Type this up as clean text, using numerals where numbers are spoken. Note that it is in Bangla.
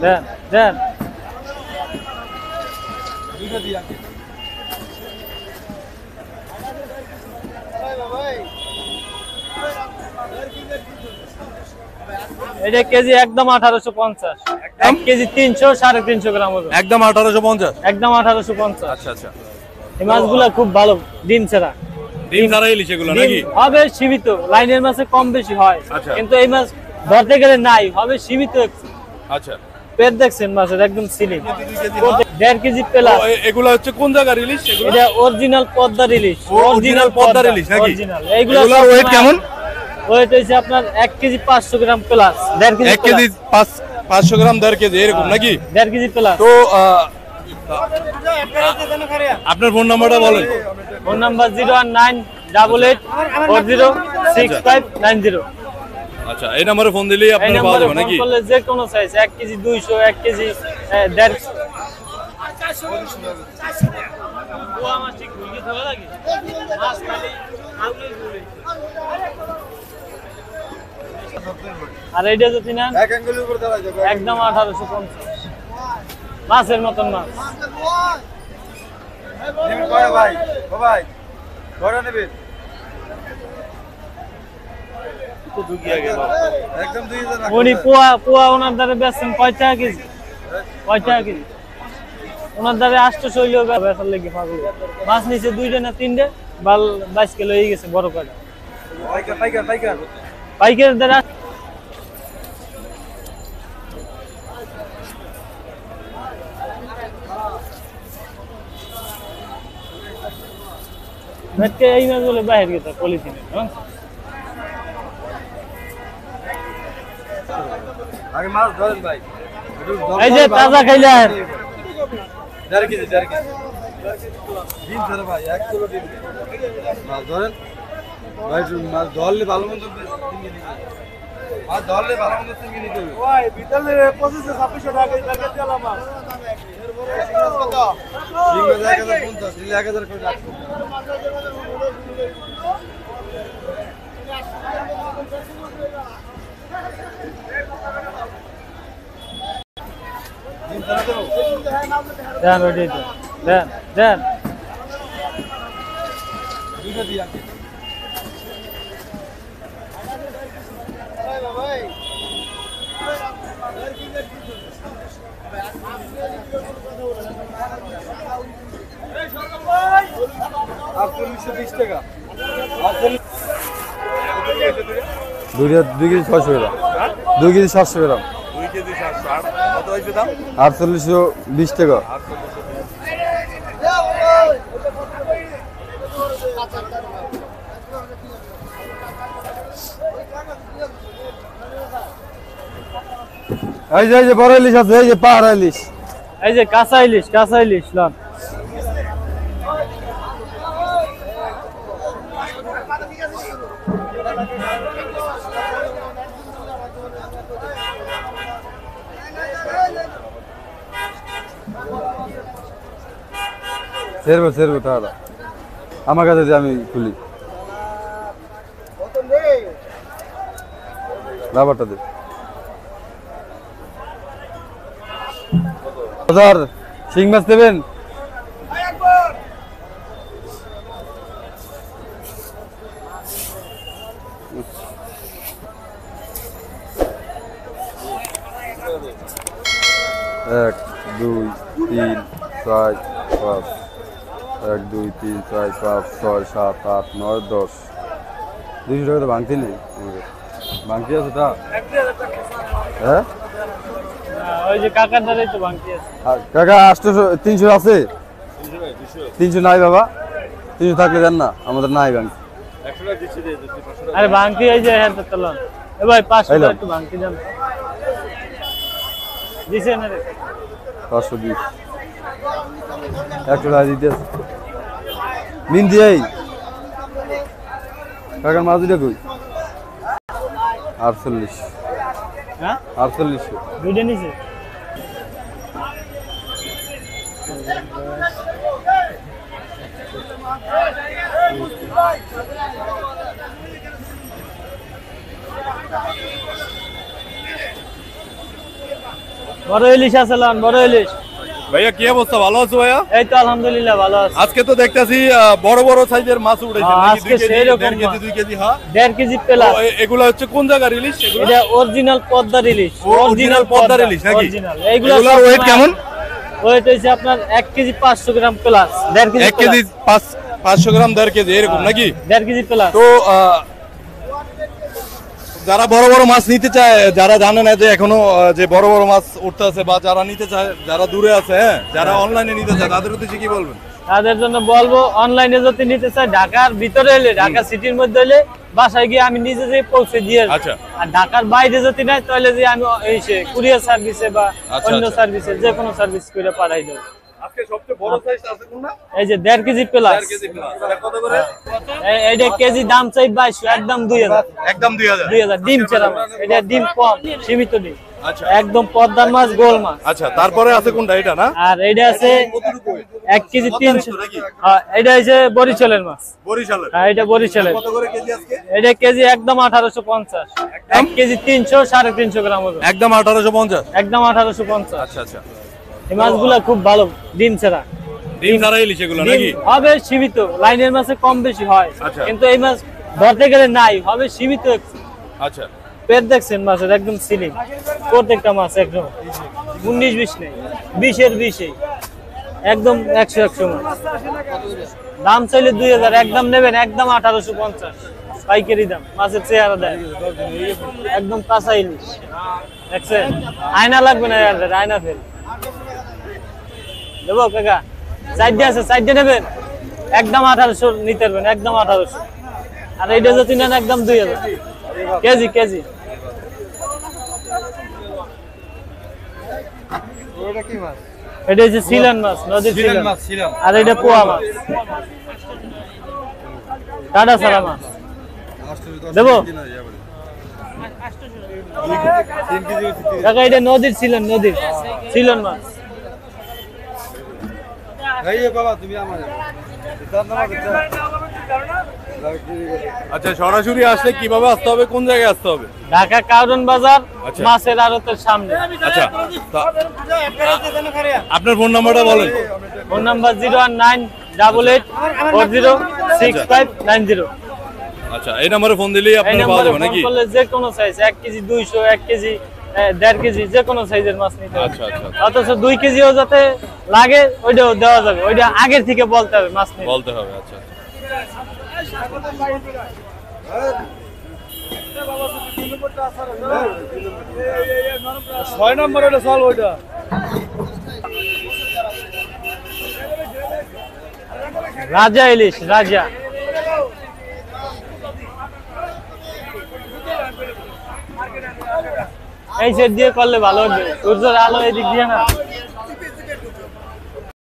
দেন দেন এটা কেজি একদম 1850, 1 কেজি 300 350 গ্রাম ওজন, একদম 1850, একদম 1850। আচ্ছা আচ্ছা। এই মাছগুলো খুব ভালো, ডিম ছাড়া। ডিম ছাড়া ইলিশ এগুলো নাকি? হবে সীমিত, লাইনের মাছে কম বেশি হয়, আচ্ছা। কিন্তু এই মাছ ধরতে গেলে নাই, হবে সীমিত। আচ্ছা, পেট দেখছেন মাছের একদম সিলিম, 1.5 কেজি প্লাস। এগুলো হচ্ছে কোন জায়গার ইলিশ? এগুলো এটা অরিজিনাল পদ্মার ইলিশ, অরিজিনাল পদ্মার ইলিশ নাকি? অরিজিনাল। এইগুলোর ওয়েট কেমন? ওয়েট হইছে আপনার 1 কেজি 500 গ্রাম প্লাস, 1.5 কেজি, 1 কেজি 500 গ্রাম, 1.5 কেজি এরকম নাকি? 1.5 কেজি প্লাস। তো আপনার ফোন নাম্বারটা বলেন। Phone number 01988406590। আচ্ছা, এই নম্বরে ফোন দিলেই এই আপনারা পাওয়া নম্বরে যাবে ফোন নাকি? করলে যে কোনো সাইজ, 1 কেজি 200, 1 কেজি 1.5। আর এইটা যদি নেন একদম 1850, মাছের মতন মাছ। উনি পোয়া পোয়া ওনার দ্বারা বেচছেন 5 টাকা কেজি, 5 টাকা কেজি ওনার দ্বারা 800 হইলেও বেচার লেগে পাগল। মাছ নিচে 2টা না 3টে, 22 কিলো হয়ে গেছে বড় কয়টা। পাইকারের দ্বারা এই মাছগুলো বাইরে গেছে পলিথিনে। এই যে তাজা খাইলে দেন ওইটাই দেন দেন। দুই কেজি 600 গ্রাম, 2 কেজি 700 গ্রাম, 2 কেজি 700। আর কত হইছে দাম? 4820 টাকা। এই যে বড় ইলিশ আছে, এই যে পাহাড় ইলিশ, এই যে কাঁচা ইলিশ, কাঁচা ইলিশ লন। সেরবো তাহলে আমার কাছে যে আমি খুলি রাবারটা দে। শিং মাছ দেবেন? এক, 2, 3, 4, 5, 1, 2, 3, 4, 5, 6, 7, 8, 9, 10। 200 টাকা তো ভাঙতি নেই, ভাঙতি আছে তা? হ্যাঁ, ওই যে কাকার দ্বারাই তো ভাঙতি আছে। কাকা 800 300 আছে? 300 নাই বাবা, 300 থাকলে দেন না, আমাদের নাই ভাঙতি। আরে ভাঙতি এই যে হ্যাঁ তো লন। এ ভাই 500 টাকা একটু ভাঙতি দেন। দিছেন রে 520 100 টাকা দিতে মিন্দি। এই কাকার মাছ দুটা কই? 48। হ্যাঁ 48 দুইটা নিছে। বড় ইলিশ আছে লন, বড় ইলিশ। ভাইয়া কি অবস্থা, ভালো আছো ভাইয়া? এই তো আলহামদুলিল্লাহ ভালো আছে। আজকে তো দেখতাছি বড় বড় সাইজের মাছ উঠাইছেন নাকি? আজকে 2 কেজি, সেই রকম 1.5 কেজি, মাছ। 2 কেজি, হ্যাঁ। 1.5 কেজি প্লাস। এগুলো হচ্ছে কোন জায়গার ইলিশ এগুলো? এটা অরিজিনাল পদ্মার ইলিশ। অরিজিনাল পদ্মার ইলিশ নাকি? অরিজিনাল। এইগুলো এগুলোর ওয়েট কেমন? ওয়েট হইছে আপনার 1 কেজি 500 গ্রাম প্লাস। 1.5 কেজি 1 কেজি 500 গ্রাম 1.5 কেজি এরকম নাকি? 1.5 কেজি প্লাস। তো যারা বড় বড় মাছ নিতে চায়, যারা জানে না যে এখনো যে বড় বড় মাছ উঠতে আছে, বা যারা নিতে চায়, যারা দূরে আছে, হ্যাঁ, যারা অনলাইনে নিতে চায়, তাদের উদ্দেশ্যে কি বলবেন? তাদের জন্য বলবো অনলাইনে যদি নিতে চায় ঢাকার ভিতরে হলে, ঢাকা সিটির মধ্যে হলে বাসায় গিয়ে আমি নিজে যেয়ে পৌঁছে দিয়ে আসবো। আচ্ছা। আর ঢাকার বাইরে যদি নাই তাহলে যে আমি এই কুরিয়ার সার্ভিসে বা আচ্ছা, অন্য আচ্ছা। সার্ভিসে যে কোনো সার্ভিস করে পাঠাই দেবো। আজকে সবচেয়ে বড় সাইজ আছে কোনটা? এই যে 1.5 কেজি প্লাস। 1.5 KG plus. এটা কত করে? এইটা কেজি দাম চাই 2200, একদম 2000। একদম 2000। 2000 ডিম ছাড়া মাছ। এটা ডিম কম, সীমিত ডিম। আচ্ছা। একদম পদ্মার মাছ, গোল মাছ। আচ্ছা, তারপরে আছে কোনটা, এটা না? আর এইটা আছে 1 কেজি 300। হ্যাঁ, এটা হচ্ছে বরিশালের মাছ। বরিশালের। হ্যাঁ, এটা বরিশালের। কত করে কেজি আজকে? এটা কেজি একদম 1850। 1 কেজি 300, 350 গ্রাম হবে। একদম 1850। একদম 1850। আচ্ছা আচ্ছা। এই মাছগুলা খুব ভালো, ডিম ছাড়া। ডিম ছাড়া ইলিশ এগুলো ডিম নাকি? হবে সীমিত, লাইনের মাছে কম বেশি হয়, আচ্ছা। কিন্তু এই মাছ ধরতে গেলে নাই, হবে সীমিত। আচ্ছা। পেট দেখছেন মাছের একদম সিলিং, প্রত্যেকটা মাছ একদম 19-20 নেই, 20-এর 20 একদম 100 মাছ। দাম চাইলে 2000, একদম নেবেন একদম 1850 পাইকারি দাম। মাছের চেহারা দেয় একদম কাঁচা ইলিশ দেখছেন। আয়না লাগবে না, আয়না ফেল দেবো কাকা। সাইডে আছে, সাইডে নেবেন একদম 1800 নিতে পারবেন, একদম 1800। আর এইটা যদি নেন একদম 2000 কেজি। কেজি এটা হচ্ছে সিলন মাছ, নদীর সিলন। আর এটা পোয়া মাছ, টাটা সারা মাছ দেবো কাকা। এটা নদীর সিলন, নদীর সিলন মাছ। আচ্ছা, সরাসরি আসলে কিভাবে আসতে হবে, কোন জায়গায় আসতে হবে? ঢাকা কাউরন বাজার, আচ্ছা। মাছের আড়তের সামনে। আচ্ছা, আপনার ফোন নাম্বারটা বলেন। Phone number 01988406590। আচ্ছা, এই নম্বরে ফোন দিলেই এই আপনারা পাওয়া নাম্বারে যাবে ফোন নাকি? করলে যে কোনো সাইজ, 1 কেজি 200, 1 কেজি 1.5 কেজি যে কোনো সাইজের মাছ নিতে হবে। আচ্ছা আচ্ছা, অথচ 2 কেজিও যাতে লাগে ওইটাও দেওয়া যাবে, ওইটা আগের থেকে বলতে হবে মাছ নিতে। বলতে হবে। আচ্ছা। রাজা ইলিশ, রাজা। এই সেট দিয়ে করলে ভালো হবে, সূর্যের আলো এদিক দিয়ে না।